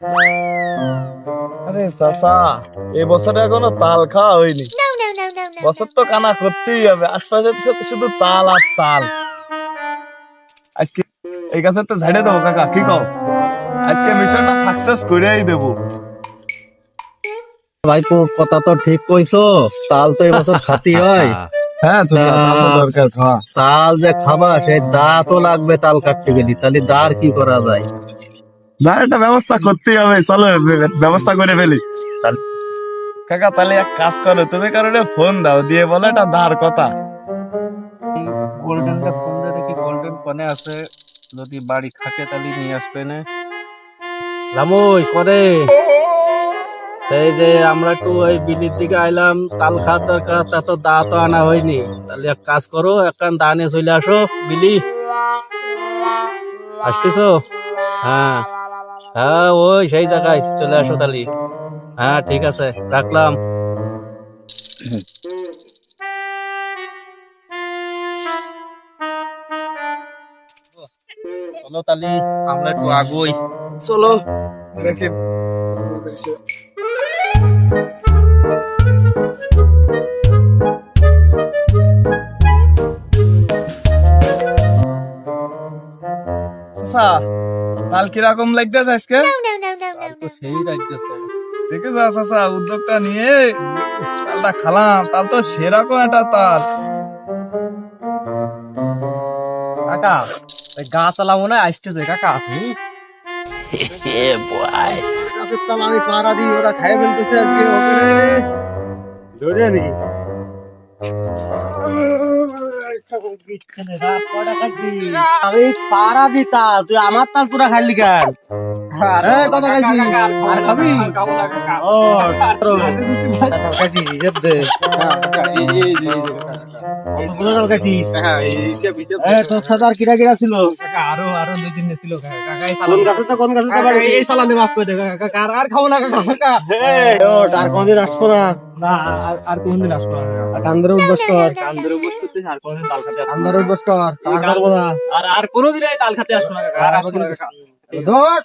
আরে চাচা, এই বছরে এখনো তাল খাওয়া হয়নি। বছর তো কানা করতেই হবে, আশপাশে তো শুধু তাল আর তাল। আজকে এই গাছের তো ঝাড়ে দেবো কাকা, কি কও? আজকে মিশনটা সাকসেস করেই দেবো। ভাইপো কথা তো ঠিক কইছো, তাল তো এবছর খাতি হয়। হ্যাঁ চাচা, তাল তো দরকার খাওয়া। তাল যে খাবা সেই দা তো লাগবে, তাল কাটতে গেলি তাহলে দার কি করা যায়? না, একটা ব্যবস্থা করতেই হবে, চলো ব্যবস্থা করে ফেলি। কাকা তাহলে এক কাজ করো, তুমি কারণে ফোন দাও, দিয়ে বলো এটা ধার কথা। গোল্ডেনটা ফোন দিয়ে দেখি গোল্ডেন কোনে আছে, যদি বাড়ি থাকে তাহলে নিয়ে আসবে না। রামুই করে এই যে আমরা একটু ওই বিলির দিকে আইলাম, তাল খাওয়ার দরকার, তা তো দা তো আনা হয়নি। তাহলে এক কাজ করো, একখান দা নিয়ে চলে আসো বিলি। আসতেছো? হ্যাঁ হ্যাঁ, ওই সেই জায়গায় চলে আসো তাহলে। হ্যাঁ ঠিক আছে, রাখলাম। চলো তাহলে আমরা একটু আগুই। চলো দেখি। চাচা, তাল কিরকম লাগতেছে আজকে? তাল তো সেই রাখতেছে। দেখে যা চাচা, উদ্যোগটা নিয়ে তালটা খালাম, তাল তো সেরকম একটা তাল। কাকা ওই গাছ চালা মনে হয় আসতেছে কাকা। গাছের তাল আমি পাড়া দিই, ওরা খাই ফেলতেছে আজকে। ওকে রে, ধরে নাকি আমি পাড়া দিতা, তুই আমার তাল পুরা খাইলি কেন? কথা খাইছি আর খাবি? ও খাইছি, হিসেব দে। কতগুলো তাল খাইছিস? তোর সাথে আর কিরা কিরা ছিল? আরো আরো 2-3 দিন ছিল কাকা। কোন গাছে তো কোন গাছে তো বাড়ি? এই সালামে মাফ করে দে কাকা, আর খাবো না কাকা। আর কোনদিন আসবো না। না আর কোনদিন আসবো না। আর কান্দরে উঠবস কর, কান্দরে বস করতে আর কোনদিন তাল খাতে আসবো না। কান্দরে উঠবস কর, আর করবো না। আর কোনদিন এই তাল খাতে আসবো না কাকা, আর আসবো না কাকা। ধর।